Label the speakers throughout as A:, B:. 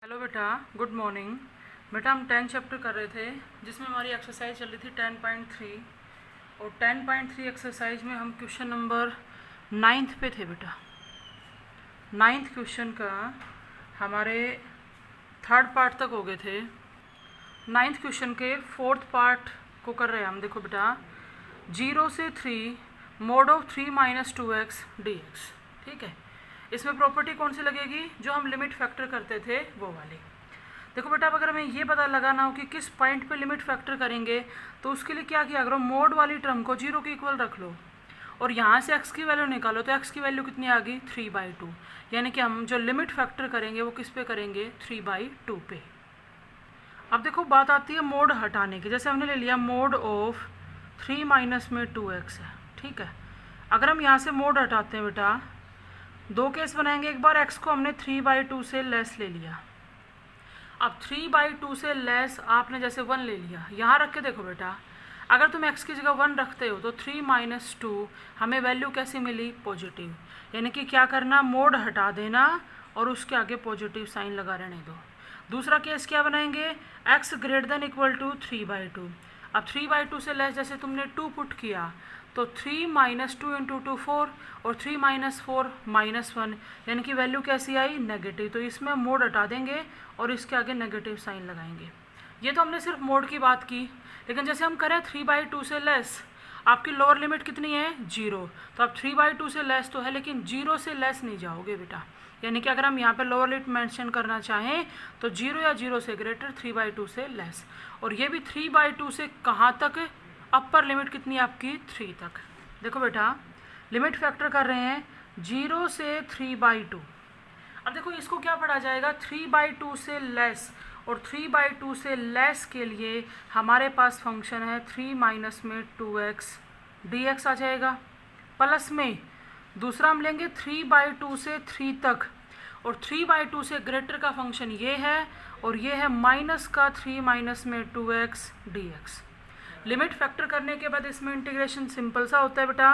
A: Hello बेटा, good morning. बेटा हम 10 चैप्टर कर रहे थे जिसमें हमारी एक्सरसाइज चल रही थी 10.3 और 10.3 एक्सरसाइज में हम क्वेश्चन नंबर 9th पे थे बेटा। 9th क्वेश्चन का हमारे 3rd पार्ट तक हो गए थे। 9th क्वेश्चन के 4th पार्ट को कर रहे हैं हम। देखो बेटा, 0 से 3 mode of 3 minus 2x dx। ठीक है, इसमें प्रॉपर्टी कौन सी लगेगी? जो हम लिमिट फैक्टर करते थे वो वाली। देखो बेटा, अब अगर हमें ये पता लगाना हो कि किस पॉइंट पे लिमिट फैक्टर करेंगे तो उसके लिए क्या किया करो, मोड वाली टर्म को 0 के इक्वल रख लो और यहाँ से x की वैल्यू निकालो। तो x की वैल्यू कितनी आ गई? 3/2। यानी कि हम जो लिमिट फैक्टर करेंगे वो किस पे करेंगे? 3/2 पे। अब देखो बात आती है मोड हटाने की। जैसे हमने ले लिया मोड ऑफ 3 माइनस में 2x है। ठीक है, अगर हम यहाँ से मोड हटाते हैं बेटा, दो केस बनाएंगे। एक बार x को हमने 3/2 से लेस ले लिया। अब 3/2 से लेस आपने जैसे 1 ले लिया, यहाँ रख के देखो बेटा, अगर तुम x की जगह 1 रखते हो तो 3 माइनस 2 हमें वैल्यू कैसी मिली? पॉजिटिव। यानी कि क्या करना, मोड हटा देना और उसके आगे पॉजिटिव साइन लगा रहने दो। दूसरा केस क्या बनाएंगे, x greater than equal to 3/2। अब 3/2 से लेस जैसे तुमने 2 पुट किया तो 3 माइनस 2 इंटू 2 4 और 3 माइनस 4 माइनस 1, यानी कि वैल्यू कैसी आई? नेगेटिव। तो इसमें मोड हटा देंगे और इसके आगे नेगेटिव साइन लगाएंगे। ये तो हमने सिर्फ मोड की बात की, लेकिन जैसे हम करें 3/2 से लेस, आपकी लोअर लिमिट कितनी है? 0। तो अब 3/2 से लेस तो है, लेकिन 0 से लेस नहीं जाओगे बेटा। यानी कि अगर हम यहाँ पे लोअर लिमिट मेंशन करना चाहें तो 0 या 0 से ग्रेटर, 3/2 से लेस। और ये भी 3/2 से कहाँ तक? अपर लिमिट कितनी है आपकी? 3 तक। देखो बेटा, लिमिट फैक्टर कर रहे हैं 0 से 3/2। अब देखो इसको क्या पढ़ा जाएगा? 3/2 से लेस, और 3/2 से लेस के लिए हमारे पास फंक्शन है 3 माइनस में 2x dx आ जाएगा। प्लस में दूसरा हम लेंगे 3/2 से 3 तक, और 3/2 से ग्रेटर का फंक्शन ये है और ये है माइनस का 3 माइनस में 2x dx। लिमिट फैक्टर करने के बाद इसमें इंटीग्रेशन सिंपल सा होता है बेटा।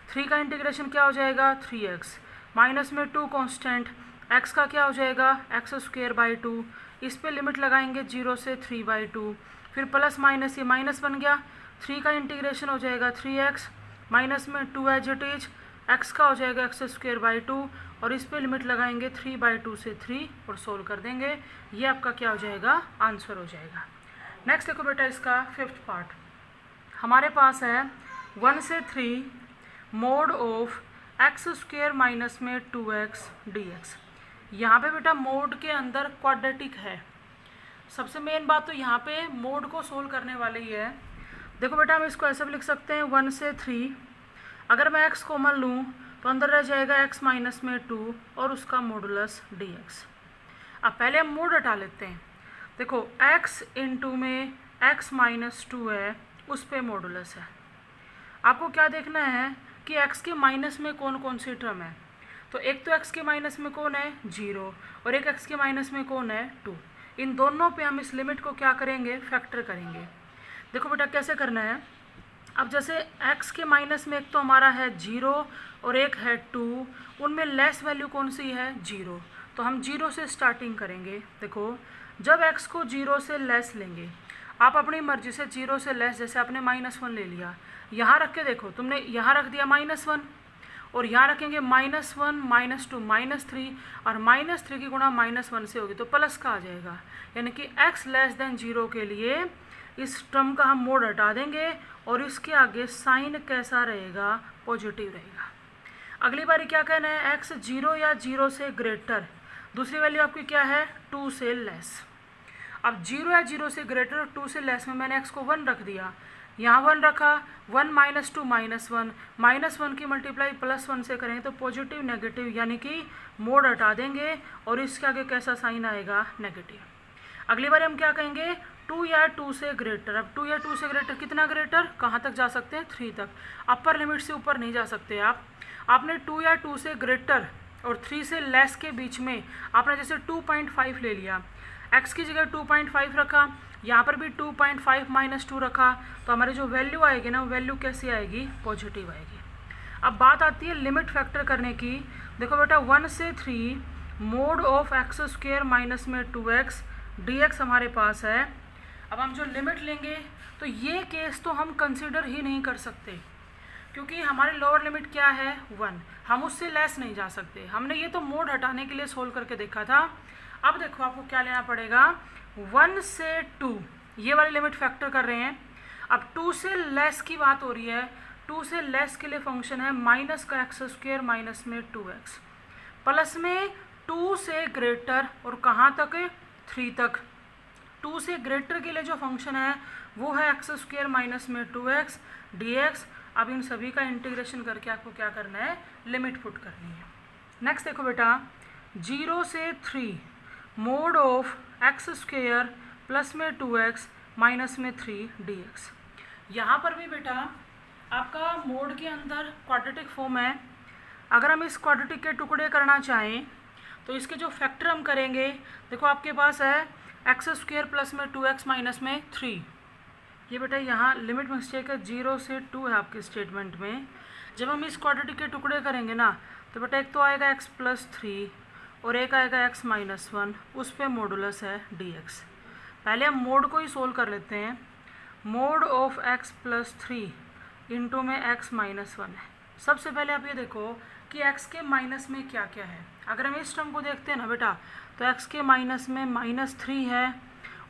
A: 3 का इंटीग्रेशन क्या हो जाएगा? 3x माइनस में 2 कांस्टेंट, x का क्या हो जाएगा? x²/2। इस पे लिमिट लगाएंगे 0 से 3/2, फिर प्लस माइनस, ये माइनस बन गया। 3 का इंटीग्रेशन हो जाएगा 3x माइनस में 2 एज इट इज, x का हो जाएगा x²/2 और इस पे लिमिट लगाएंगे 3/2 से 3 और सोल्व कर देंगे। ये आपका क्या हो जाएगा? आंसर हो जाएगा। नेक्स्ट देखो बेटा, इसका 5th पार्ट हमारे पास है 1 से 3 मोड ऑफ x² माइनस में 2x dx। यहाँ पे बेटा मोड के अंदर क्वाड्रेटिक है। सबसे मेन बात तो यहाँ पे मोड को सोल्व करने वाले ही है। देखो बेटा, हम इसको ऐसे भी लिख सकते हैं 1 से 3, अगर मैं x कॉमन लूँ तो अंदर रह जाएगा x माइनस में 2 और उसका मॉडुलस dx। अब पहले हम मोड हटा लेते हैं। देखो x इंटू में x माइनस 2 है, उस पे मॉडुलस है। आपको क्या देखना है कि x के माइनस में कौन कौन सी टर्म है। तो एक तो x के माइनस में कौन है? 0, और एक x के माइनस में कौन है? 2। इन दोनों पे हम इस लिमिट को क्या करेंगे? फैक्टर करेंगे। देखो बेटा कैसे करना है। अब जैसे x के माइनस में एक तो हमारा है 0 और एक है 2, उनमें लेस वैल्यू कौन सी है? 0। तो हम 0 से स्टार्टिंग करेंगे। देखो जब x को 0 से लेस लेंगे, आप अपनी मर्जी से 0 से लेस, जैसे आपने -1 ले लिया, यहाँ रख के देखो, तुमने यहाँ रख दिया -1 और यहाँ रखेंगे -1 -2 -3, और -3 की गुणा -1 से होगी तो प्लस का आ जाएगा। यानी कि x लेस देन 0 के लिए इस टर्म का हम मोड हटा देंगे और इसके आगे साइन कैसा रहेगा? पॉजिटिव रहेगा। अगली बारी क्या कहना है? x 0 या 0 से ग्रेटर, दूसरी वैल्यू आपकी क्या है? 2 से लेस। अब 0 या 0 से ग्रेटर और 2 से लेस में मैंने x को 1 रख दिया, यहाँ 1 रखा, 1 माइनस 2 -1, -1 की मल्टीप्लाई +1 से करेंगे तो पॉजिटिव नेगेटिव, यानी कि मोड हटा देंगे और इसके आगे कैसा साइन आएगा? नेगेटिव। अगली बार हम क्या कहेंगे? 2 या 2 से ग्रेटर। अब 2 या 2 से ग्रेटर कितना ग्रेटर? कहाँ तक जा सकते हैं? 3 तक। अपर लिमिट से ऊपर नहीं जा सकते आप। आपने 2 या 2 से ग्रेटर और 3 से लेस के बीच में आपने जैसे 2.5 ले लिया, x की जगह 2.5 रखा, यहाँ पर भी 2.5 माइनस 2 रखा, तो हमारी जो वैल्यू आएगी ना, वो वैल्यू कैसी आएगी? पॉजिटिव आएगी। अब बात आती है लिमिट फैक्टर करने की। देखो बेटा 1 से 3 mode of x square minus में 2x dx हमारे पास है। अब हम जो लिमिट लेंगे तो ये केस तो हम कंसिडर ही नहीं कर सकते, क्योंकि हमारी लोअर लिमिट क्या है 1, हम उससे लेस नहीं जा सकते। हमने ये तो मोड हटाने के लिए सोल्व करके देखा था। अब देखो आपको क्या लेना पड़ेगा, 1 से 2 ये वाली लिमिट फैक्टर कर रहे हैं। अब 2 से लेस की बात हो रही है, 2 से लेस के लिए फंक्शन है माइनस का एक्स स्क्वेयर माइनस में 2x, प्लस में 2 से ग्रेटर और कहाँ तक 3 तक। 2 से ग्रेटर के लिए जो फंक्शन है वो है एक्स स्क्वेयर माइनस में 2x dx। अब इन सभी का इंटीग्रेशन करके आपको क्या करना है, लिमिट पुट करनी है। नेक्स्ट देखो बेटा, 0 से 3 mode of x square plus में 2x माइनस में 3 dx। यहाँ पर भी बेटा आपका मोड के अंदर क्वाड्रेटिक फॉर्म है। अगर हम इस क्वाड्रेटिक के टुकड़े करना चाहें तो इसके जो फैक्टर हम करेंगे, देखो आपके पास है एक्स स्क्वेयर प्लस में 2x माइनस में 3। ये बेटा यहाँ लिमिट मिस्टेक है, 0 से 2 है आपके स्टेटमेंट में। जब हम इस क्वाड्रेटिक के टुकड़े करेंगे ना तो बेटा एक तो आएगा x प्लस 3 और एक आएगा x माइनस 1, उस पर मॉडुलस है dx। पहले हम मोड को ही सोल्व कर लेते हैं। Mode of x plus 3 into में x माइनस 1 है। सबसे पहले आप ये देखो कि x के माइनस में क्या क्या है। अगर हम इस टर्म को देखते हैं ना बेटा, तो x के माइनस में -3 है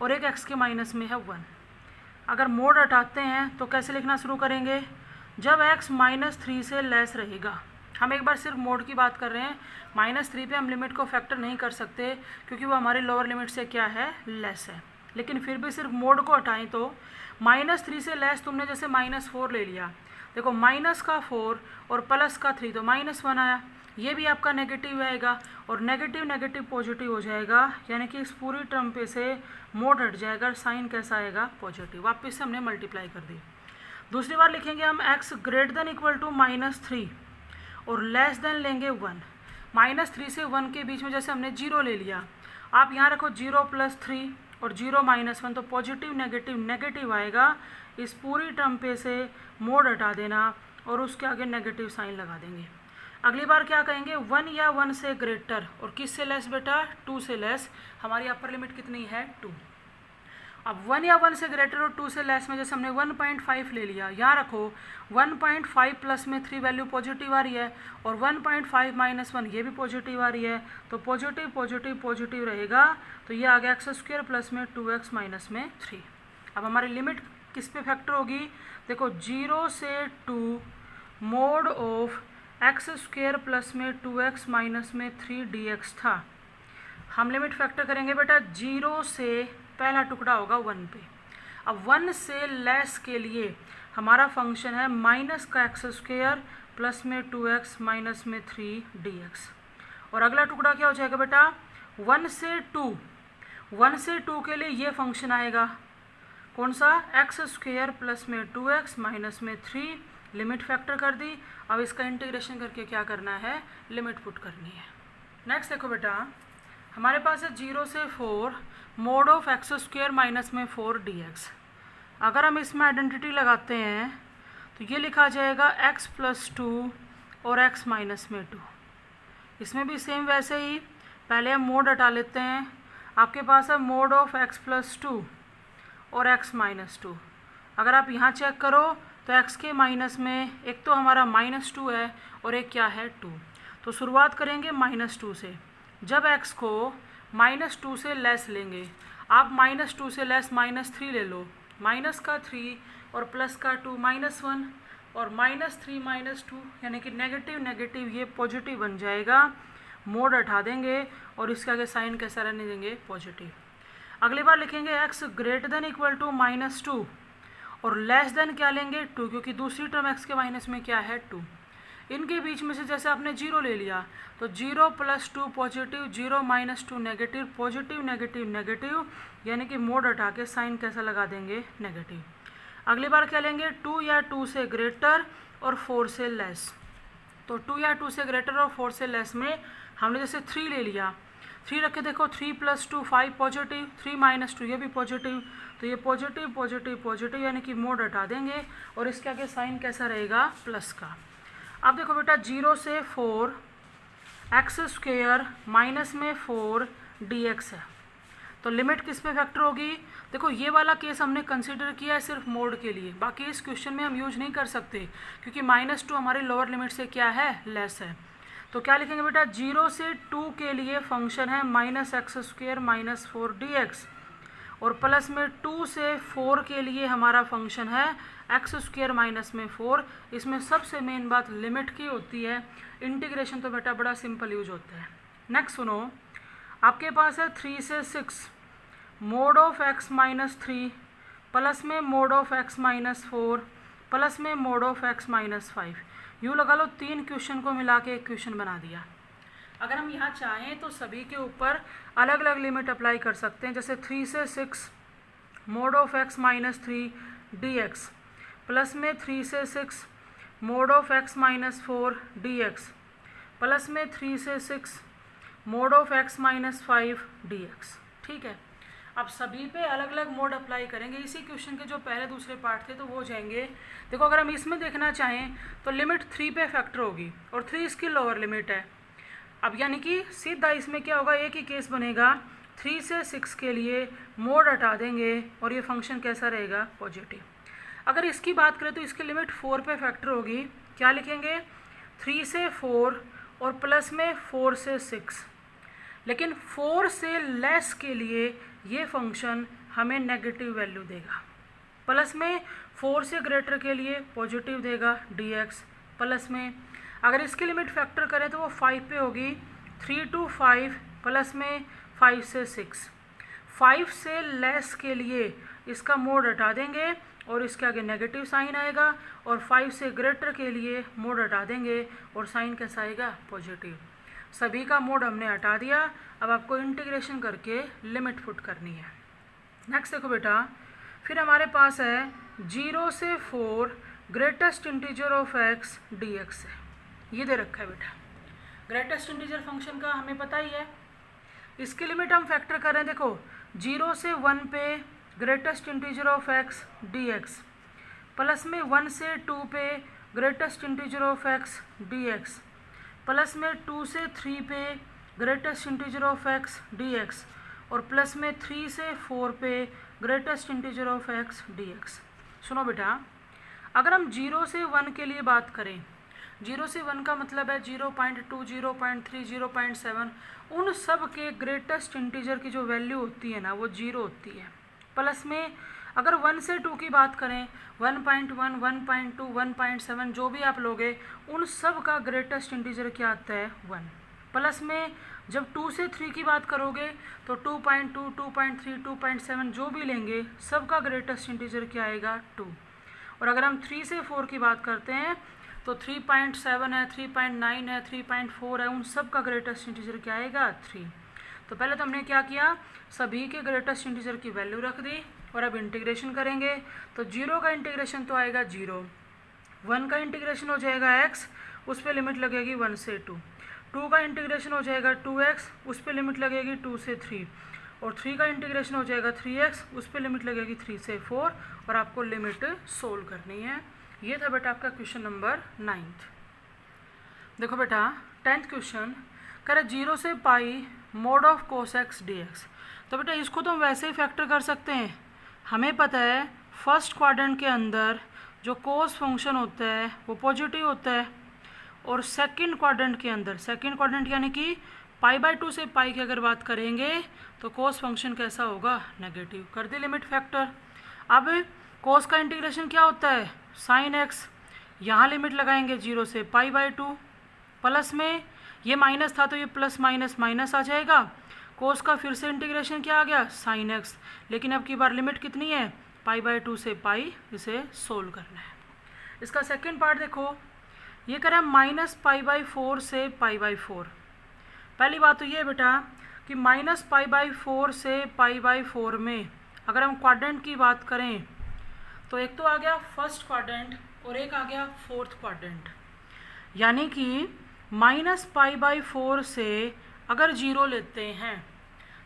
A: और एक x के माइनस में है 1। अगर मोड हटाते हैं तो कैसे लिखना शुरू करेंगे, जब x -3 से लेस रहेगा। हम एक बार सिर्फ मोड की बात कर रहे हैं, -3 पे हम लिमिट को फैक्टर नहीं कर सकते क्योंकि वो हमारी लोअर लिमिट से क्या है, लेस है। लेकिन फिर भी सिर्फ मोड को हटाएं तो -3 से लेस तुमने जैसे -4 ले लिया, देखो माइनस का 4 और प्लस का 3 तो -1 आया। ये भी आपका नेगेटिव आएगा और नेगेटिव नेगेटिव पॉजिटिव हो जाएगा, यानी कि इस पूरी टर्म पे से मोड हट जाएगा, साइन कैसा आएगा, पॉजिटिव। वापस से हमने मल्टीप्लाई कर दी। दूसरी बार लिखेंगे हम x greater than equal to -3 और लेस देन लेंगे 1। -3 से 1 के बीच में जैसे हमने 0 ले लिया, आप यहाँ रखो 0 + 3 और 0 - 1 तो पॉजिटिव नेगेटिव नेगेटिव आएगा। इस पूरी टर्म पे से मोड हटा देना और उसके आगे नेगेटिव साइन लगा देंगे। अगली बार क्या कहेंगे, 1 या 1 से ग्रेटर और किस से लेस बेटा, 2 से लेस। हमारी अपर लिमिट कितनी है, 2। अब 1 या 1 से ग्रेटर और 2 से लेस में जैसे हमने 1.5 ले लिया, यहाँ रखो 1.5 प्लस में 3 वैल्यू पॉजिटिव आ रही है और 1.5 - 1 ये भी पॉजिटिव आ रही है, तो पॉजिटिव पॉजिटिव पॉजिटिव रहेगा। तो ये आ गया एक्स स्क्वेयर प्लस में 2x माइनस में 3। अब हमारी लिमिट किस पे फैक्टर होगी, देखो 0 से 2 mode of x square plus में 2x माइनस में 3 dx था। हम लिमिट फैक्टर करेंगे बेटा 0 से, पहला टुकड़ा होगा 1 पे। अब 1 से लेस के लिए हमारा फंक्शन है माइनस का एक्स स्क्वेयर प्लस में 2x माइनस में 3 dx। और अगला टुकड़ा क्या हो जाएगा बेटा, 1 से 2। 1 से 2 के लिए ये फंक्शन आएगा, कौन सा, एक्स स्क्वेयर प्लस में 2x माइनस में 3। लिमिट फैक्टर कर दी। अब इसका इंटीग्रेशन करके क्या करना है, लिमिट पुट करनी है। नेक्स्ट देखो बेटा, हमारे पास है 0 से 4 mode of x square minus में 4 dx। अगर हम इसमें आइडेंटिटी लगाते हैं तो ये लिखा जाएगा x प्लस 2 और x माइनस में 2। इसमें भी सेम वैसे ही, पहले हम मोड हटा लेते हैं। आपके पास है मोड ऑफ x प्लस 2 और x माइनस 2। अगर आप यहाँ चेक करो तो x के माइनस में एक तो हमारा -2 है और एक क्या है, 2। तो शुरुआत करेंगे -2 से। जब x को -2 से लेस लेंगे, आप -2 से लेस -3 ले लो, माइनस का 3 और प्लस का 2 -1 और -3 - 2 यानी कि नेगेटिव नेगेटिव ये पॉजिटिव बन जाएगा। मोड हटा देंगे और इसके आगे साइन कैसा रहने देंगे, पॉजिटिव। अगली बार लिखेंगे x greater than equal to -2 और लेस देन क्या लेंगे, 2, क्योंकि दूसरी टर्म x के माइनस में क्या है, 2। इनके बीच में से जैसे आपने 0 ले लिया तो 0 + 2 positive, 0 - 2 negative, positive negative negative, यानी कि मोड हटा के साइन कैसा लगा देंगे, नेगेटिव। अगली बार क्या लेंगे, 2 या 2 से ग्रेटर और 4 से लेस। तो 2 या 2 से ग्रेटर और 4 से लेस में हमने जैसे 3 ले लिया, 3 रखे, देखो 3 + 2 5 पॉजिटिव, 3 - 2 ये भी पॉजिटिव, तो ये पॉजिटिव पॉजिटिव पॉजिटिव यानी कि मोड हटा देंगे और इसके आगे साइन कैसा रहेगा, प्लस का। अब देखो बेटा 0 से 4 एक्स स्क्वेयर माइनस में 4 dx है। तो लिमिट किस पे फैक्टर होगी? देखो ये वाला केस हमने कंसिडर किया है सिर्फ मोड के लिए, बाकी इस क्वेश्चन में हम यूज नहीं कर सकते क्योंकि -2 हमारी लोअर लिमिट से क्या है, लेस है। तो क्या लिखेंगे बेटा, 0 से 2 के लिए फंक्शन है -x² माइनस 4 dx, और प्लस में 2 से 4 के लिए हमारा फंक्शन है x² माइनस में 4। इसमें सबसे मेन बात लिमिट की होती है, इंटीग्रेशन तो बेटा बड़ा सिंपल यूज होता है। नेक्स्ट सुनो, आपके पास है 3 से 6 mod of x minus 3 plus में mod of x minus 4 plus में मोड ऑफ x माइनस 5। यूँ लगा लो 3 क्वेश्चन को मिला के एक क्वेश्चन बना दिया। अगर हम यहाँ चाहें तो सभी के ऊपर अलग अलग लिमिट अप्लाई कर सकते हैं, जैसे 3 से 6 mod of x minus 3 dx plus में 3 से 6 mod of x minus 4 dx plus में 3 से 6 mod of x minus 5 dx। ठीक है, अब सभी पे अलग अलग मोड अप्लाई करेंगे। इसी क्वेश्चन के जो पहले दूसरे पार्ट थे तो वो हो जाएंगे। देखो अगर हम इसमें देखना चाहें तो लिमिट 3 पे फैक्टर होगी और 3 इसकी लोअर लिमिट है। अब यानी कि सीधा इसमें क्या होगा, एक ही केस बनेगा, 3 से 6 के लिए मोड हटा देंगे और ये फंक्शन कैसा रहेगा, पॉजिटिव। अगर इसकी बात करें तो इसकी लिमिट 4 पे फैक्टर होगी। क्या लिखेंगे, 3 से 4 और प्लस में 4 से 6, लेकिन 4 से लेस के लिए ये फंक्शन हमें नेगेटिव वैल्यू देगा। प्लस में 4 से ग्रेटर के लिए पॉजिटिव देगा dx। प्लस में अगर इसकी लिमिट फैक्टर करें तो वो 5 पे होगी, 3 to 5 प्लस में 5 से 6। 5 से लेस के लिए इसका मोड हटा देंगे और इसके आगे नेगेटिव साइन आएगा, और 5 से ग्रेटर के लिए मोड हटा देंगे और साइन कैसा आएगा, पॉजिटिव। सभी का मोड हमने हटा दिया। अब आपको इंटीग्रेशन करके लिमिट पुट करनी है। नेक्स्ट देखो बेटा, फिर हमारे पास है 0 से 4 greatest integer of x dx है। ये दे रखा है बेटा, ग्रेटेस्ट इंटीजर फंक्शन का हमें पता ही है। इसकी लिमिट हम फैक्टर करें, देखो 0 से 1 पे greatest integer of x dx plus में 1 से 2 पे greatest integer of x dx plus में 2 से 3 पे greatest integer of x dx और प्लस में 3 से 4 पे greatest integer of x dx। सुनो बेटा, अगर हम 0 से 1 के लिए बात करें, 0 से 1 का मतलब है 0.2, 0.3, 0.7, उन सब के ग्रेटेस्ट इंटीजर की जो वैल्यू होती है ना वो 0 होती है। प्लस में अगर 1 से 2 की बात करें, 1.1, 1.2, 1.7 जो भी आप लोगे, उन सब का ग्रेटेस्ट इंटीजर क्या आता है, 1। प्लस में जब 2 से 3 की बात करोगे तो 2.2, 2.3, 2.7 जो भी लेंगे सब का ग्रेटेस्ट इंटीजर क्या आएगा, 2। और अगर हम 3 से 4 की बात करते हैं तो 3.7 है, 3.9 है, 3.4 है, उन सब का ग्रेटेस्ट इंटीजर क्या आएगा, 3। तो पहले तो हमने क्या किया, सभी के ग्रेटेस्ट इंटीजर की वैल्यू रख दी और अब इंटीग्रेशन करेंगे। तो 0 का इंटीग्रेशन तो आएगा 0, 1 का इंटीग्रेशन हो जाएगा x, उस पर लिमिट लगेगी 1 से 2, 2 का इंटीग्रेशन हो जाएगा 2x, उस पर लिमिट लगेगी 2 से 3, और 3 का इंटीग्रेशन हो जाएगा 3x, उस पर लिमिट लगेगी 3 से 4, और आपको लिमिट सोल्व करनी है। ये था बेटा आपका क्वेश्चन नंबर 9। देखो बेटा 10th क्वेश्चन कह रहे 0 से pi mod of cos x dx। तो बेटा इसको तो हम वैसे ही फैक्टर कर सकते हैं। हमें पता है फर्स्ट क्वाड्रेंट के अंदर जो कोस फंक्शन होता है वो पॉजिटिव होता है, और सेकंड क्वाड्रेंट के अंदर, सेकंड क्वाड्रेंट यानी कि π/2 से पाई की अगर बात करेंगे तो कोस फंक्शन कैसा होगा, नेगेटिव। कर दी लिमिट फैक्टर। अब कोस का इंटीग्रेशन क्या होता है, साइन x। यहाँ लिमिट लगाएंगे 0 से π/2, प्लस में ये माइनस था तो ये प्लस माइनस माइनस आ जाएगा। कोस का फिर से इंटीग्रेशन क्या आ गया, साइन x, लेकिन अब की बार लिमिट कितनी है, π/2 से पाई। इसे सोल्व करना है। इसका सेकंड पार्ट देखो, ये कह रहा है -π/4 से π/4। पहली बात तो ये बेटा कि -π/4 से π/4 में अगर हम क्वाड्रेंट की बात करें तो एक तो आ गया फर्स्ट क्वाड्रेंट और एक आ गया फोर्थ क्वाड्रेंट, यानी कि -π/4 से अगर 0 लेते हैं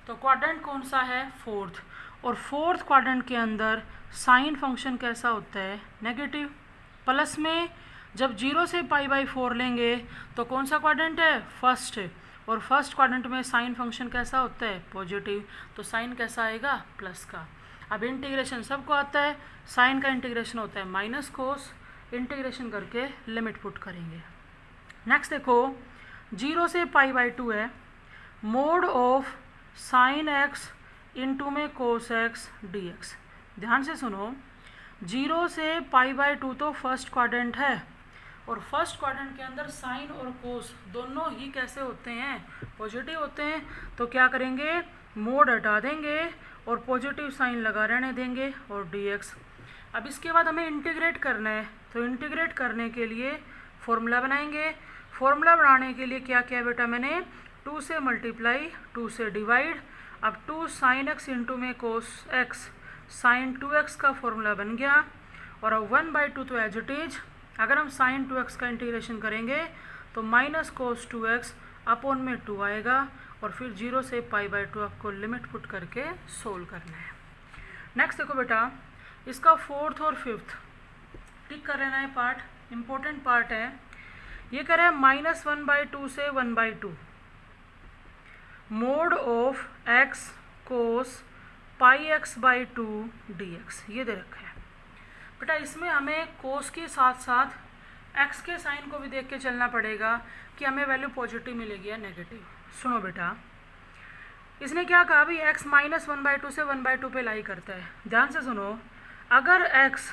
A: तो क्वाड्रेंट कौन सा है, फोर्थ, और फोर्थ क्वाड्रेंट के अंदर साइन फंक्शन कैसा होता है, नेगेटिव। प्लस में जब 0 से π/4 लेंगे तो कौन सा क्वाड्रेंट है, फर्स्ट है, और फर्स्ट क्वाड्रेंट में साइन फंक्शन कैसा होता है, पॉजिटिव, तो साइन कैसा आएगा, प्लस का। अब इंटीग्रेशन सबको आता है, साइन का इंटीग्रेशन होता है माइनस कोस, इंटीग्रेशन करके लिमिट पुट करेंगे। नेक्स्ट देखो 0 से π/2 है, mode of sine x into में कोस एक्स dx। ध्यान से सुनो, 0 से π/2 तो फर्स्ट क्वाड्रेंट है, और फर्स्ट क्वाड्रेंट के अंदर साइन और कोस दोनों ही कैसे होते हैं, पॉजिटिव होते हैं। तो क्या करेंगे, मोड हटा देंगे और पॉजिटिव साइन लगा रहने देंगे और dx। अब इसके बाद हमें इंटीग्रेट करना है, तो इंटीग्रेट करने के लिए फॉर्मूला बनाएंगे। फॉर्मूला बनाने के लिए क्या किया बेटा, मैंने 2 से मल्टीप्लाई 2 से डिवाइड। अब 2 साइन एक्स इंटू में कोस एक्स साइन 2x का फॉर्मूला बन गया, और अब 1/2 तो एज इट इज। अगर हम साइन 2x का इंटीग्रेशन करेंगे तो माइनस कोस 2x अपॉन में 2 आएगा, और फिर 0 से π/2 आपको लिमिट पुट करके सोल्व करना है। नेक्स्ट देखो बेटा, इसका फोर्थ और फिफ्थ टिक कर लेना है पार्ट, इम्पोर्टेंट पार्ट है। ये कह रहे हैं -1/2 से 1/2 mode of x cos πx/2 dx, ये दे रखा है बेटा। इसमें हमें कोस के साथ साथ x के साइन को भी देख के चलना पड़ेगा कि हमें वैल्यू पॉजिटिव मिलेगी या नेगेटिव। सुनो बेटा, इसने क्या कहा, अभी x -1/2 से 1/2 पे लाई करता है। ध्यान से सुनो, अगर x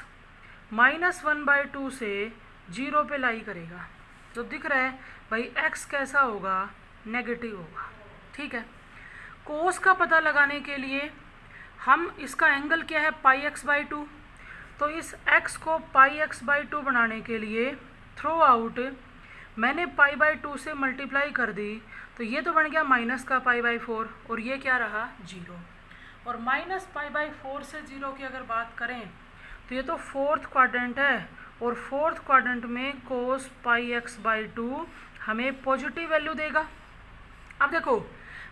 A: -1/2 से 0 पे लाई करेगा तो दिख रहा है भाई x कैसा होगा, नेगेटिव होगा, ठीक है। कोस का पता लगाने के लिए हम, इसका एंगल क्या है, πx/2, तो इस x को πx/2 बनाने के लिए थ्रो आउट मैंने π/2 से मल्टीप्लाई कर दी, तो ये तो बन गया माइनस का π/4, और ये क्या रहा, 0। और माइनस π/4 से 0 की अगर बात करें तो ये तो फोर्थ क्वाड्रेंट है, और फोर्थ क्वाड्रेंट में कोस πx/2 हमें पॉजिटिव वैल्यू देगा। अब देखो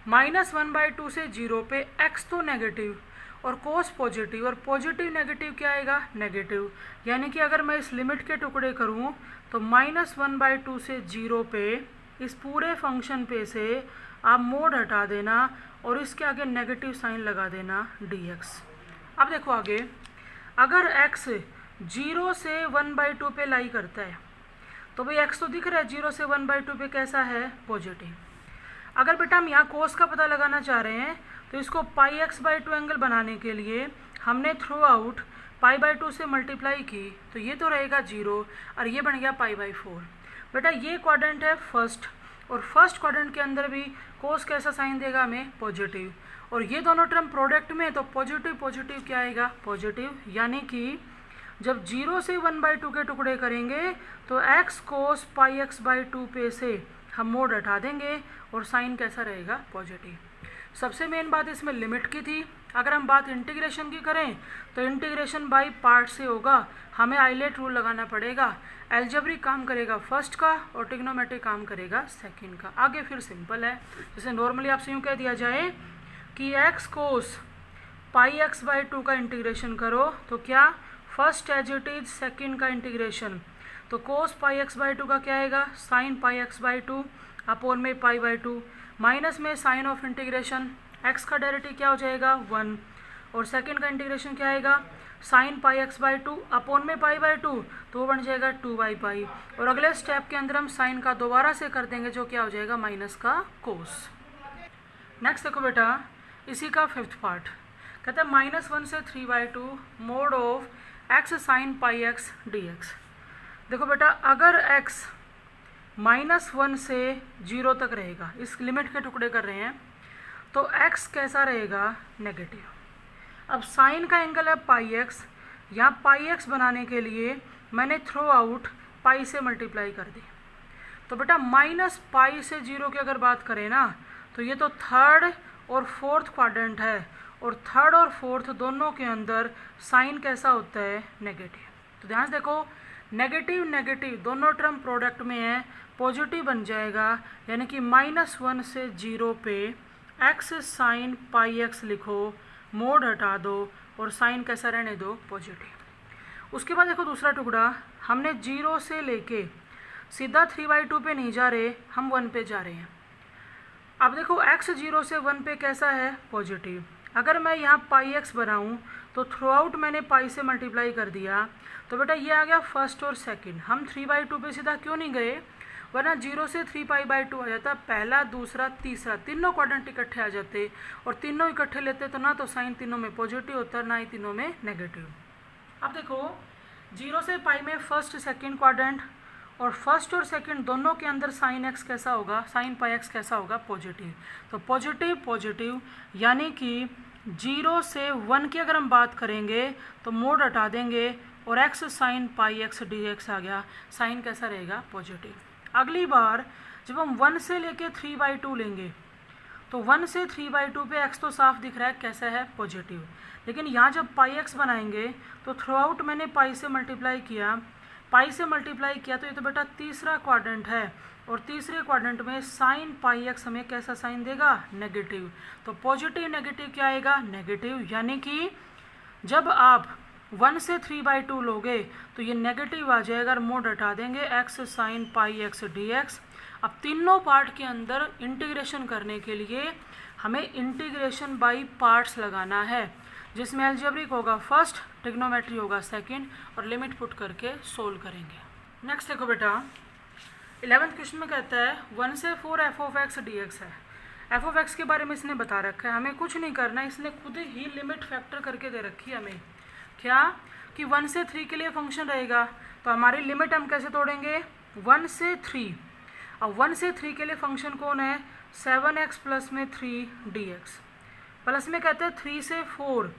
A: -1/2 से 0 पे x तो नेगेटिव और कोस पॉजिटिव, और पॉजिटिव नेगेटिव क्या आएगा, नेगेटिव। यानी कि अगर मैं इस लिमिट के टुकड़े करूं तो -1/2 से 0 पे इस पूरे फंक्शन पे से आप मोड हटा देना और इसके आगे नेगेटिव साइन लगा देना dx। अब देखो आगे, अगर x 0 से 1/2 पे लाई करता है तो भाई x तो दिख रहा है 0 से 1/2 पे कैसा है, पॉजिटिव। अगर बेटा हम यहाँ कोस का पता लगाना चाह रहे हैं तो इसको πx/2 एंगल बनाने के लिए हमने थ्रू आउट π/2 से मल्टीप्लाई की, तो ये तो रहेगा 0 और ये बन गया π/4। बेटा ये क्वाड्रेंट है फर्स्ट, और फर्स्ट क्वाड्रेंट के अंदर भी कोस कैसा साइन देगा हमें, पॉजिटिव। और ये दोनों टर्म प्रोडक्ट में, तो पॉजिटिव पॉजिटिव क्या आएगा, पॉजिटिव। यानी कि जब 0 से 1/2 के टुकड़े करेंगे तो x कोस πx/2 पे से हम मोड हटा देंगे और साइन कैसा रहेगा, पॉजिटिव। सबसे मेन बात इसमें लिमिट की थी। अगर हम बात इंटीग्रेशन की करें तो इंटीग्रेशन बाय पार्ट से होगा, हमें आइलेट रूल लगाना पड़ेगा। एल्जेब्रिक काम करेगा फर्स्ट का और ट्रिग्नोमेट्रिक काम करेगा सेकंड का। आगे फिर सिंपल है, जैसे नॉर्मली आपसे यूँ कह दिया जाए कि x कोस πx/2 का इंटीग्रेशन करो, तो क्या first as it is, second का इंटीग्रेशन, तो कोस πx/2 का क्या आएगा, साइन πx/2 अपॉन में π/2, माइनस में साइन ऑफ इंटीग्रेशन x का डेरिवेटिव क्या हो जाएगा, 1, और सेकंड का इंटीग्रेशन क्या आएगा, साइन πx/2 अपॉन में π/2, तो वो बन जाएगा 2/π। और अगले स्टेप के अंदर हम साइन का दोबारा से कर देंगे, जो क्या हो जाएगा, माइनस का कोस। नेक्स्ट देखो बेटा, इसी का फिफ्थ पार्ट कहते हैं -1 से 3/2 mod of x sine πx dx। देखो बेटा, अगर x -1 से 0 तक रहेगा, इस लिमिट के टुकड़े कर रहे हैं, तो x कैसा रहेगा, नेगेटिव। अब साइन का एंगल है πx, यहाँ πx बनाने के लिए मैंने थ्रो आउट पाई से मल्टीप्लाई कर दी, तो बेटा -π से 0 की अगर बात करें ना, तो ये तो थर्ड और फोर्थ क्वाड्रेंट है, और थर्ड और फोर्थ दोनों के अंदर साइन कैसा होता है, नेगेटिव। तो ध्यान से देखो, नेगेटिव नेगेटिव दोनों टर्म प्रोडक्ट में है, पॉजिटिव बन जाएगा, यानी कि -1 से 0 पे x साइन πx लिखो, मोड हटा दो और साइन कैसा रहने दो, पॉजिटिव। उसके बाद देखो दूसरा टुकड़ा, हमने 0 से लेके सीधा 3/2 पे नहीं जा रहे, हम 1 पे जा रहे हैं। अब देखो x 0 से 1 पे कैसा है, पॉजिटिव। अगर मैं यहाँ पाई x बनाऊँ तो थ्रू आउट मैंने पाई से मल्टीप्लाई कर दिया, तो बेटा ये आ गया फर्स्ट और सेकंड। हम 3/2 पे सीधा क्यों नहीं गए, वरना 0 से 3π/2 आ जाता, पहला दूसरा तीसरा तीनों क्वाड्रेंट इकट्ठे आ जाते, और तीनों इकट्ठे लेते तो ना तो साइन तीनों में पॉजिटिव होता ना ही तीनों में नेगेटिव। अब देखो 0 से पाई में फर्स्ट सेकंड क्वाड्रेंट, और फर्स्ट और सेकंड दोनों के अंदर साइन x कैसा होगा, साइन पाई x कैसा होगा, पॉजिटिव। तो पॉजिटिव पॉजिटिव, यानी कि 0 से 1 की अगर हम बात करेंगे तो मोड हटा देंगे और x sine pi x dx आ गया, साइन कैसा रहेगा, पॉजिटिव। अगली बार जब हम 1 से लेके 3/2 लेंगे तो 1 से 3/2 पे x तो साफ दिख रहा है कैसा है, पॉजिटिव। लेकिन यहाँ जब पाई x बनाएंगे तो थ्रू आउट मैंने पाई से मल्टीप्लाई किया, पाई से मल्टीप्लाई किया तो ये तो बेटा तीसरा क्वाड्रेंट है, और तीसरे क्वाड्रेंट में साइन पाई x हमें कैसा साइन देगा, नेगेटिव। तो पॉजिटिव नेगेटिव क्या आएगा, नेगेटिव। यानी कि जब आप 1 से 3/2 लोगे तो ये नेगेटिव आ जाएगा, और मोड हटा देंगे x sine pi x dx। अब तीनों पार्ट के अंदर इंटीग्रेशन करने के लिए हमें इंटीग्रेशन बाय पार्ट्स लगाना है, जिसमें अलजेब्रिक होगा फर्स्ट, ट्रिग्नोमेट्री होगा सेकंड, और लिमिट पुट करके सोल्व करेंगे। नेक्स्ट देखो बेटा 11th क्वेश्चन में कहता है 1 से 4 f(x) dx है। f(x) के बारे में इसने बता रखा है, हमें कुछ नहीं करना, इसने खुद ही लिमिट फैक्टर करके दे रखी है हमें, क्या कि 1 से 3 के लिए फंक्शन रहेगा, तो हमारी लिमिट हम कैसे तोड़ेंगे, 1 से 3। अब 1 से 3 के लिए फंक्शन कौन है, 7x प्लस में 3 dx, प्लस में कहते हैं 3 से 4,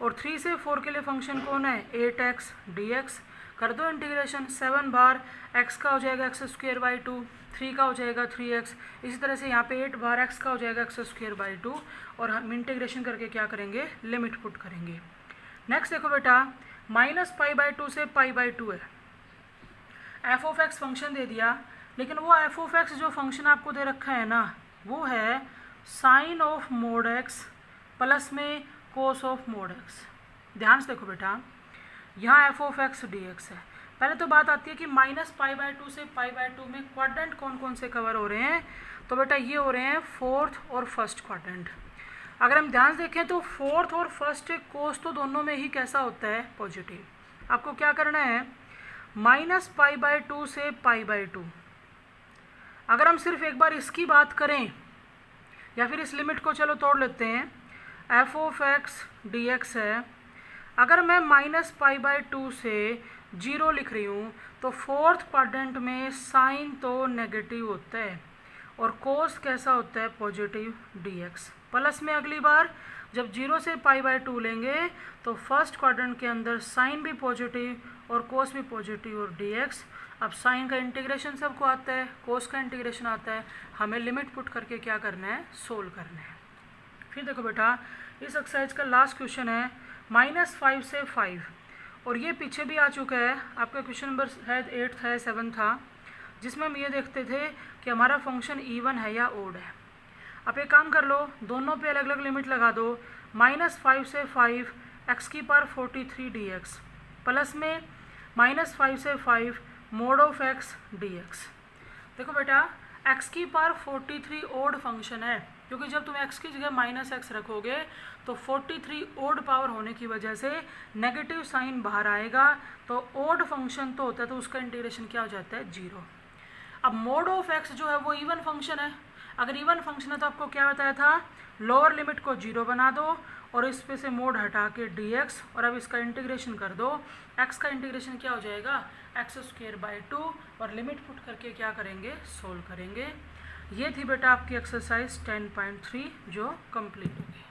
A: और 3 से 4 के लिए फंक्शन कौन है, 8x dx। कर दो इंटीग्रेशन, 7 बार x का हो जाएगा x²/2, 3 का हो जाएगा 3x, इसी तरह से यहाँ पे 8 बार x का हो जाएगा x²/2, और हम इंटीग्रेशन करके क्या करेंगे, लिमिट पुट करेंगे। नेक्स्ट देखो बेटा -π/2 से π/2 है, f(x) फंक्शन दे दिया, लेकिन वो f(x) जो फंक्शन आपको दे रखा है ना, वो है sine of mod x plus में कोस ऑफ मोड x। ध्यान से देखो बेटा, यहाँ f(x) dx है। पहले तो बात आती है कि -π/2 से π/2 में क्वाड्रेंट कौन कौन से कवर हो रहे हैं, तो बेटा ये हो रहे हैं फोर्थ और फर्स्ट क्वाड्रेंट। अगर हम ध्यान से देखें तो फोर्थ और फर्स्ट कोस तो दोनों में ही कैसा होता है, पॉजिटिव। आपको क्या करना है, -π/2 से π/2। अगर हम सिर्फ एक बार इसकी बात करें, या फिर इस लिमिट को चलो तोड़ लेते हैं, f(x) dx है। अगर मैं -π/2 से 0 लिख रही हूँ तो फोर्थ क्वाड्रेंट में साइन तो नेगेटिव होता है, और कोस कैसा होता है, पॉजिटिव dx। प्लस में अगली बार जब 0 से π/2 लेंगे तो फर्स्ट क्वाड्रेंट के अंदर साइन भी पॉजिटिव और कोस भी पॉजिटिव और dx। अब साइन का इंटीग्रेशन सबको आता है, कोस का इंटीग्रेशन आता है, हमें लिमिट पुट करके क्या करना है, सोल्व करना है। फिर देखो बेटा इस एक्सरसाइज का लास्ट क्वेश्चन है -5 से 5, और ये पीछे भी आ चुका है, आपका क्वेश्चन नंबर शायद 8 था या 7 था, जिसमें हम ये देखते थे कि हमारा फंक्शन इवन है या ओड है। अब एक काम कर लो, दोनों पे अलग अलग लिमिट लगा दो, -5 से 5 x⁻43 dx, प्लस में -5 से 5 मोड ऑफ x dx। देखो बेटा x⁻43 ओड फंक्शन है, क्योंकि जब तुम x की जगह -x रखोगे तो 43 ओड पावर होने की वजह से नेगेटिव साइन बाहर आएगा, तो ओड फंक्शन तो होता है तो उसका इंटीग्रेशन क्या हो जाता है, 0। अब मोड ऑफ x जो है वो इवन फंक्शन है। अगर इवन फंक्शन है तो आपको क्या बताया था, लोअर लिमिट को 0 बना दो और इस पे से मोड हटा के dx, और अब इसका इंटीग्रेशन कर दो। x का इंटीग्रेशन क्या हो जाएगा, x²/2, और लिमिट पुट करके क्या करेंगे, सोल्व करेंगे। ये थी बेटा आपकी एक्सरसाइज 10.3 जो कंप्लीट होगी।